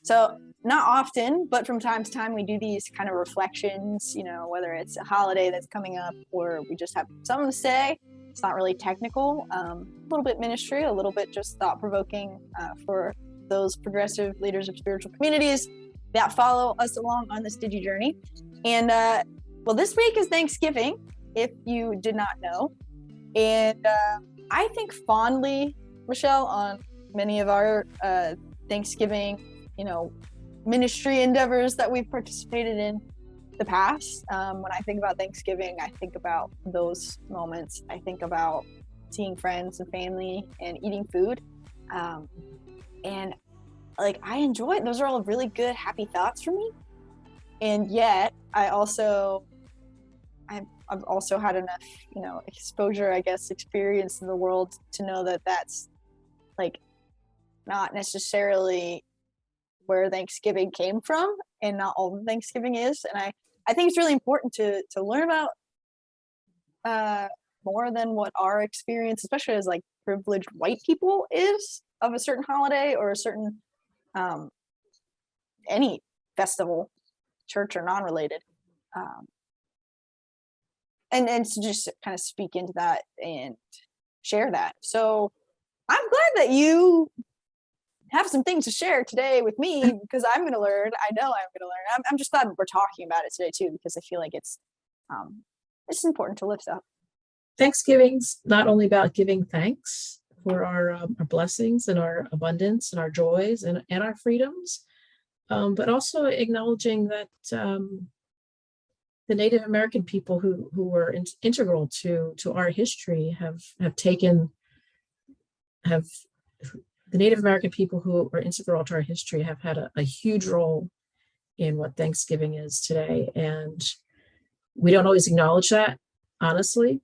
So not often, but from time to time we do these kind of reflections, whether it's a holiday that's coming up or we just have something to say. It's not really technical, a little bit ministry, a little bit just thought-provoking for those progressive leaders of spiritual communities that follow us along on this Digi journey. And well, this week is Thanksgiving, if you did not know. And I think fondly, Michele, on many of our Thanksgiving ministry endeavors that we've participated in the past. When I think about Thanksgiving, I think about those moments. I think about seeing friends and family and eating food. And like, I enjoy it. Those are all really good, happy thoughts for me. And yet I've also had enough, exposure, I guess, experience in the world to know that that's like not necessarily where Thanksgiving came from, and not all of Thanksgiving is. And I think it's really important to learn about more than what our experience, especially as like privileged white people, is of a certain holiday or a certain any festival, church or non-related. And to just kind of speak into that and share that. So I'm glad that you have some things to share today with me, because I'm going to learn. I know I'm going to learn. I'm just glad we're talking about it today too, because I feel like it's important to lift up. Thanksgiving's not only about giving thanks for our blessings and our abundance and our joys and our freedoms, but also acknowledging that the Native American people who were integral to our history the Native American people who are integral to our history have had a huge role in what Thanksgiving is today. And we don't always acknowledge that, honestly.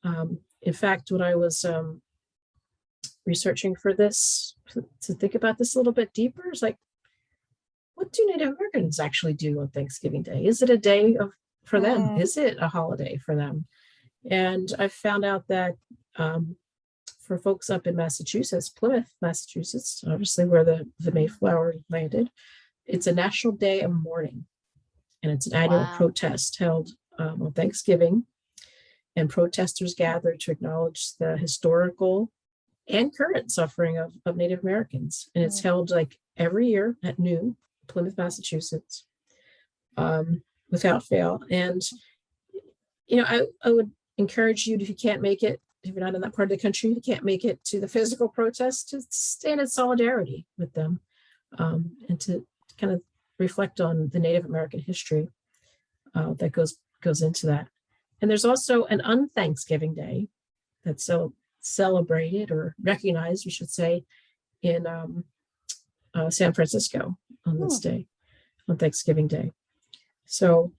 In fact, when I was researching for this, to think about this a little bit deeper, it's like, what do Native Americans actually do on Thanksgiving Day? Is it a day for them? Is it a holiday for them? And I found out that for folks up in Massachusetts, Plymouth, Massachusetts, obviously where the Mayflower landed, it's a national day of mourning. And it's an annual protest held on Thanksgiving. And protesters gather to acknowledge the historical and current suffering of Native Americans. And it's held like every year at noon, Plymouth, Massachusetts, without fail. And, I would encourage you, if you can't make it, if you're not in that part of the country, you can't make it to the physical protest, to stand in solidarity with them, and to kind of reflect on the Native American history that goes into that. And there's also an unthanksgiving day that's so celebrated or recognized, we should say, in San Francisco on this day, on Thanksgiving Day. So,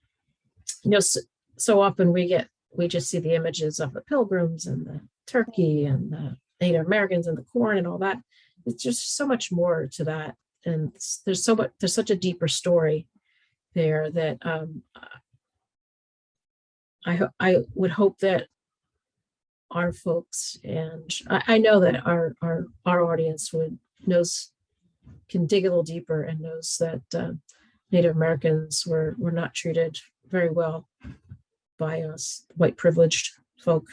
so often we just see the images of the pilgrims and the turkey and the Native Americans and the corn and all that. It's just so much more to that. And there's such a deeper story there that I would hope that our folks, and I know that our audience can dig a little deeper and knows that Native Americans were not treated very well by us white privileged folk.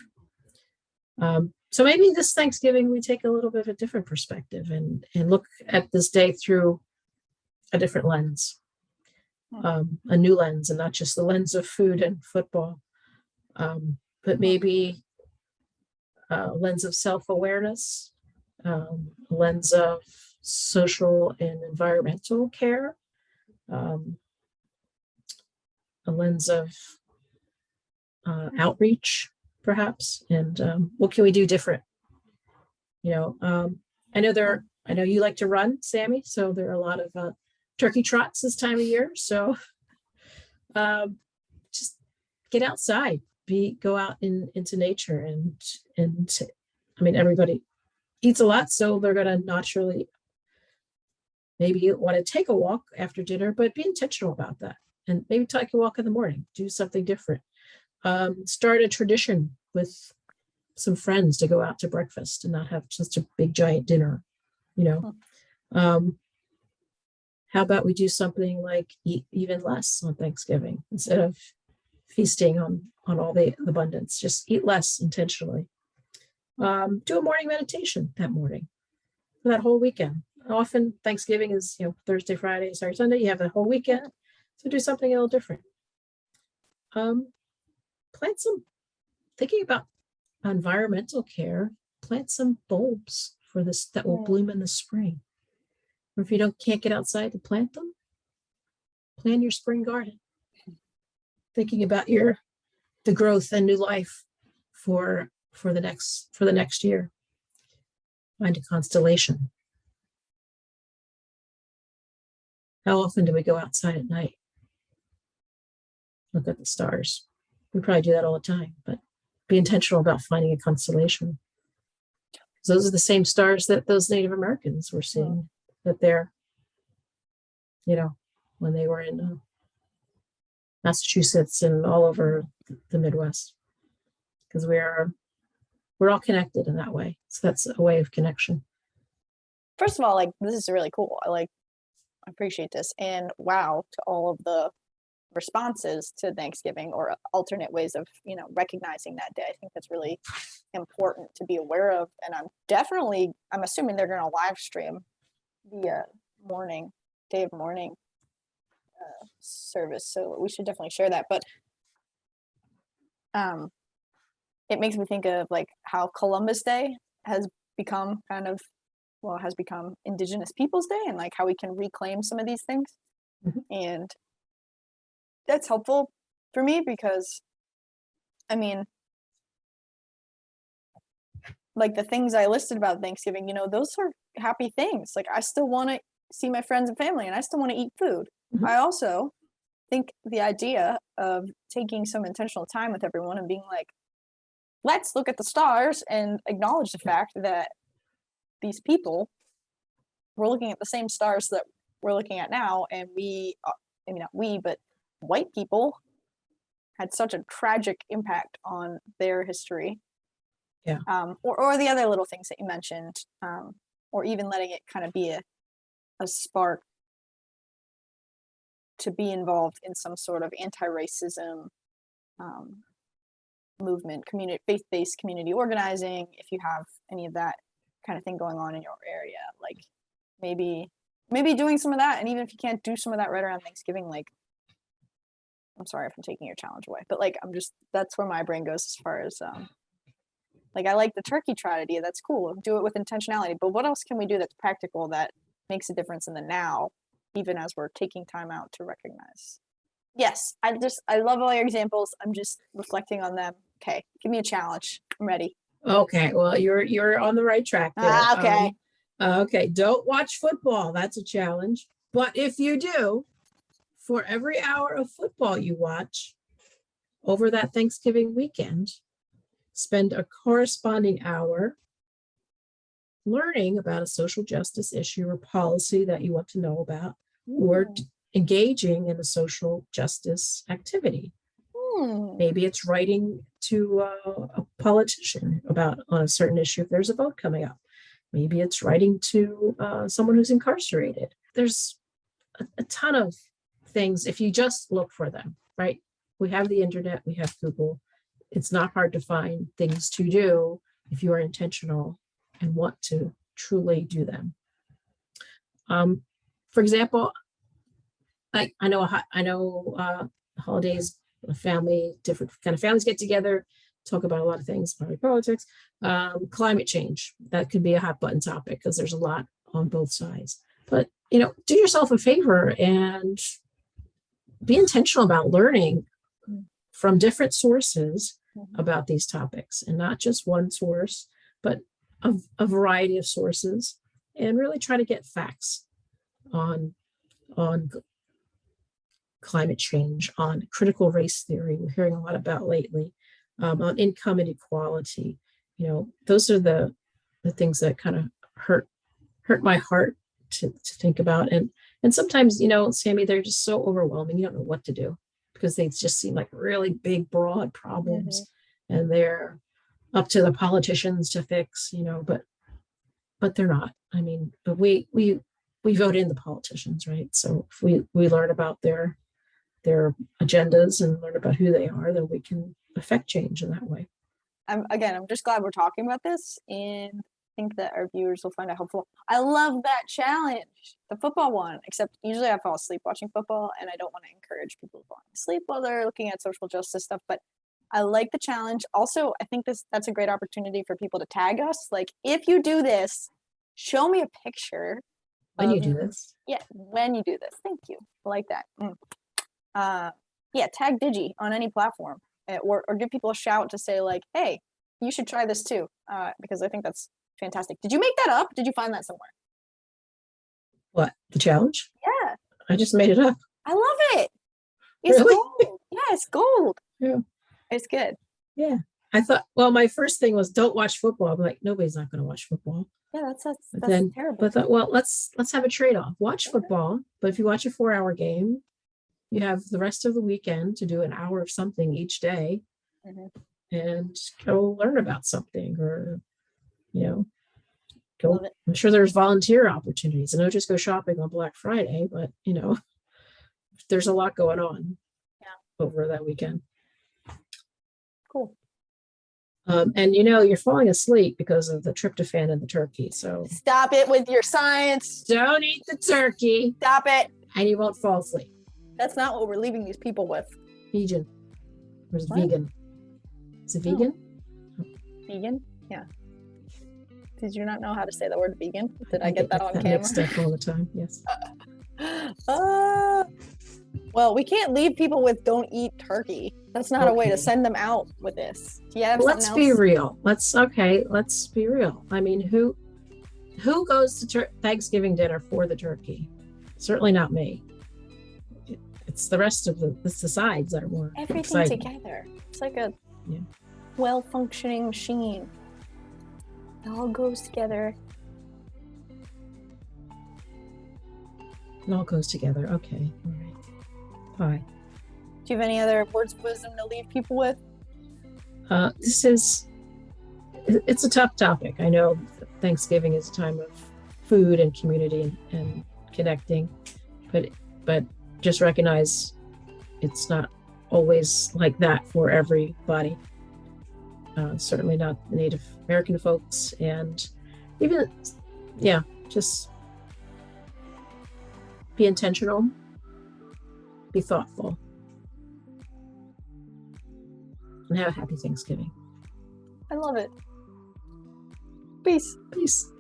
So maybe this Thanksgiving we take a little bit of a different perspective and look at this day through a different lens, a new lens, and not just the lens of food and football, but maybe a lens of self-awareness, a lens of social and environmental care, a lens of outreach, perhaps, and what can we do different? I know you like to run, Sammy, so there are a lot of turkey trots this time of year. So just get outside, go out into nature, and I mean, everybody eats a lot, so they're going to naturally maybe want to take a walk after dinner, but be intentional about that, and maybe take a walk in the morning, do something different. Start a tradition with some friends to go out to breakfast and not have just a big giant dinner, How about we do something like eat even less on Thanksgiving instead of feasting on all the abundance? Just eat less intentionally. Do a morning meditation that morning for that whole weekend. Often Thanksgiving is, Thursday, Friday, Saturday, Sunday. You have the whole weekend, so do something a little different. Plant some. Thinking about environmental care, plant some bulbs for this that will bloom in the spring. Or if you can't get outside to plant them, plan your spring garden. Thinking about the growth and new life for the next year. Find a constellation. How often do we go outside at night? Look at the stars. We probably do that all the time, but be intentional about finding a constellation. Those are the same stars that those Native Americans were seeing, that they're, when they were in Massachusetts and all over the Midwest, because we're all connected in that way. So that's a way of connection. First of all, this is really cool. I appreciate this, and wow to all of the responses to Thanksgiving or alternate ways of recognizing that day. I think that's really important to be aware of, and I'm assuming they're going to live stream the day of mourning service, so we should definitely share that. But it makes me think of how Columbus Day has become Indigenous Peoples Day, and how we can reclaim some of these things. And that's helpful for me because, the things I listed about Thanksgiving, those are happy things. I still want to see my friends and family, and I still want to eat food. I also think the idea of taking some intentional time with everyone and being let's look at the stars and acknowledge the fact that these people were looking at the same stars that we're looking at now, and not we, but white people had such a tragic impact on their history. Yeah. Or the other little things that you mentioned, or even letting it kind of be a spark to be involved in some sort of anti-racism movement, faith-based community organizing. If you have any of that kind of thing going on in your area, maybe doing some of that. And even if you can't do some of that right around Thanksgiving, I'm sorry if I'm taking your challenge away, but that's where my brain goes as far as I like the turkey trot idea. That's cool. Do it with intentionality. But what else can we do that's practical that makes a difference in the now, even as we're taking time out to recognize? Yes, I love all your examples. I'm just reflecting on them. Okay, give me a challenge. I'm ready. Okay, well, you're on the right track there. Okay. Okay, don't watch football. That's a challenge. But if you do, for every hour of football you watch over that Thanksgiving weekend, spend a corresponding hour learning about a social justice issue or policy that you want to know about, or engaging in a social justice activity. Maybe it's writing to a politician on a certain issue if there's a vote coming up. Maybe it's writing to someone who's incarcerated. There's a ton of things if you just look for them, right? We have the internet, we have Google. It's not hard to find things to do if you are intentional and want to truly do them. For example, I know holidays, different kind of families get together, talk about a lot of things, probably politics, climate change. That could be a hot button topic because there's a lot on both sides. But do yourself a favor and be intentional about learning from different sources about these topics, and not just one source, but a variety of sources, and really try to get facts on climate change, on critical race theory we're hearing a lot about lately, on income inequality. Those are the things that kind of hurt my heart to think about. And sometimes, Sammy, they're just so overwhelming. You don't know what to do because they just seem like really big, broad problems, and they're up to the politicians to fix, but they're not. But we we vote in the politicians, right? So if we learn about their agendas and learn about who they are, then we can affect change in that way. I'm just glad we're talking about this, and I think that our viewers will find it helpful. I love that challenge, the football one, except usually I fall asleep watching football, and I don't want to encourage people falling asleep while they're looking at social justice stuff, but I like the challenge. Also, I think that's a great opportunity for people to tag us. Like, if you do this, show me a picture. When you do this. Yeah, when you do this. Thank you. I like that. Yeah, tag DIGI on any platform, or give people a shout to say like, hey, you should try this too, because I think that's fantastic. Did you make that up? Did you find that somewhere? What, the challenge? Yeah. I just made it up. I love it. It's Really? gold. Yeah, it's gold. Yeah. It's good. Yeah. I thought, well, my first thing was don't watch football. I'm like, nobody's not going to watch football. Yeah, that's terrible. But I thought, well, let's have a trade-off. Watch football, but if you watch a 4-hour game, you have the rest of the weekend to do an hour of something each day, and go learn about something, or go. I'm sure there's volunteer opportunities. I know just go shopping on Black Friday, but there's a lot going on over that weekend. Cool. And you're falling asleep because of the tryptophan in the turkey. So stop it with your science. Don't eat the turkey. Stop it. And you won't fall asleep. That's not what we're leaving these people with. Vegan. Or is it vegan? Is it vegan? Oh. Vegan? Yeah. Did you not know how to say the word vegan? Did I get that on camera? Mixed up all the time. Yes. Well, we can't leave people with don't eat turkey. That's not a way to send them out with this. Yeah. Let's be real. Let's be real. I mean, who goes to Thanksgiving dinner for the turkey? Certainly not me. It's the rest of the sides that are more everything exciting. Together. It's like a well-functioning machine. It all goes together. It all goes together. Okay. All right. Bye. Do you have any other words of wisdom to leave people with? It's a tough topic. I know Thanksgiving is a time of food and community and connecting, but just recognize it's not always like that for everybody. Certainly not the Native American folks, and even, just be intentional, be thoughtful, and have a happy Thanksgiving. I love it. Peace. Peace.